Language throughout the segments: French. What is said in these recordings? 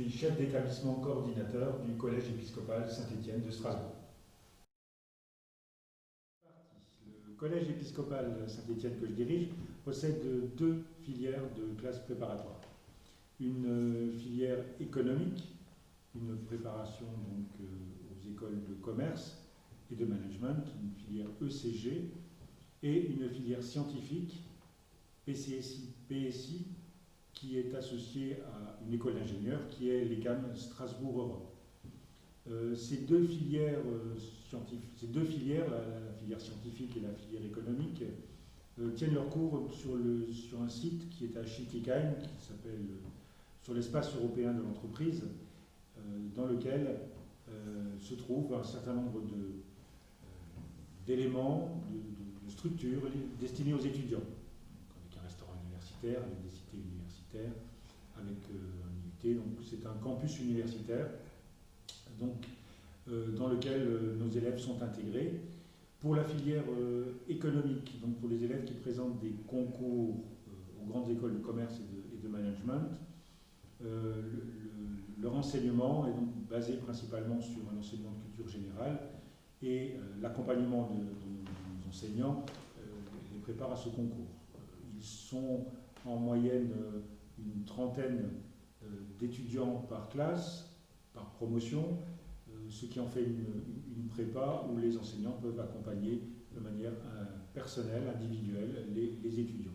suis chef d'établissement coordinateur du Collège épiscopal Saint-Étienne de Strasbourg. Le Collège épiscopal Saint-Étienne que je dirige possède deux filières de classes préparatoires. Une filière économique, une préparation donc aux écoles de commerce et de management, une filière ECG, et une filière scientifique, PCSI, qui est associée à une école d'ingénieurs qui est l'ECAM Strasbourg Europe. Ces deux filières, la filière scientifique et la filière économique, tiennent leur cours sur un site qui est à Schiltigheim, qui s'appelle sur l'espace européen de l'entreprise, dans lequel se trouvent un certain nombre d'éléments, de structures destinées aux étudiants, avec un restaurant universitaire, avec des cités universitaires, avec un IUT, donc c'est un campus universitaire donc, dans lequel nos élèves sont intégrés. Pour la filière économique, donc pour les élèves qui présentent des concours aux grandes écoles de commerce et de management, leur enseignement est donc basé principalement sur un enseignement de culture générale et l'accompagnement de nos enseignants les prépare à ce concours. Ils sont en moyenne une trentaine d'étudiants par classe, par promotion, ce qui en fait une prépa où les enseignants peuvent accompagner de manière personnelle, individuelle, les étudiants.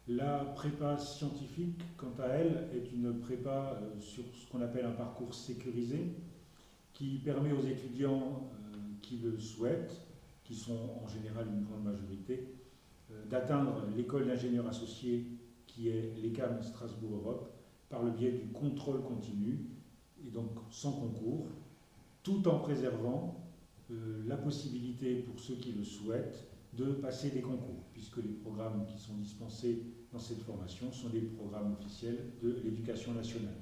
La prépa scientifique, quant à elle, est une prépa sur ce qu'on appelle un parcours sécurisé, qui permet aux étudiants qui le souhaitent, qui sont en général une grande majorité, d'atteindre l'école d'ingénieurs associés qui est l'ECAM Strasbourg Europe par le biais du contrôle continu et donc sans concours, tout en préservant la possibilité pour ceux qui le souhaitent de passer des concours, puisque les programmes qui sont dispensés dans cette formation sont des programmes officiels de l'éducation nationale.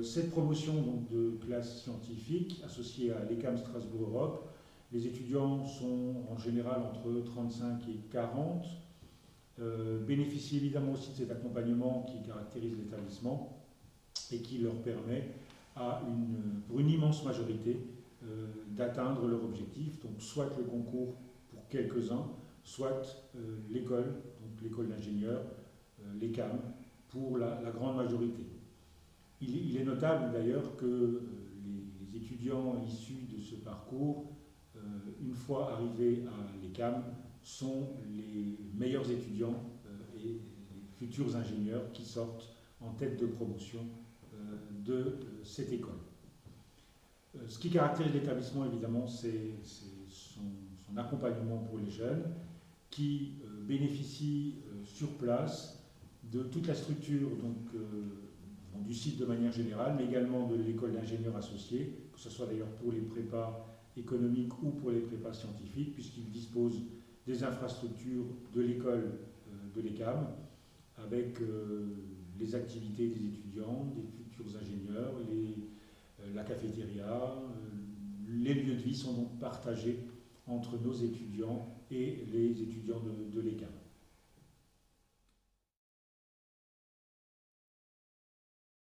Cette promotion donc, de classe scientifique associée à l'ECAM Strasbourg Europe, les étudiants sont en général entre 35 et 40, bénéficient évidemment aussi de cet accompagnement qui caractérise l'établissement et qui leur permet pour une immense majorité d'atteindre leur objectif, donc soit le concours pour quelques-uns, soit l'école, donc l'école d'ingénieurs, l'ECAM, pour la grande majorité. Il est notable d'ailleurs que les étudiants issus de ce parcours, une fois arrivés à l'ECAM, sont les meilleurs étudiants et les futurs ingénieurs qui sortent en tête de promotion de cette école. Ce qui caractérise l'établissement, évidemment, c'est son accompagnement pour les jeunes qui bénéficient sur place de toute la structure du site de manière générale, mais également de l'école d'ingénieurs associés, que ce soit d'ailleurs pour les prépas économiques ou pour les prépas scientifiques, puisqu'ils disposent des infrastructures de l'école de l'ECAM, avec les activités des étudiants, des futurs ingénieurs, la cafétéria, les lieux de vie sont donc partagés entre nos étudiants et les étudiants de l'ECAM.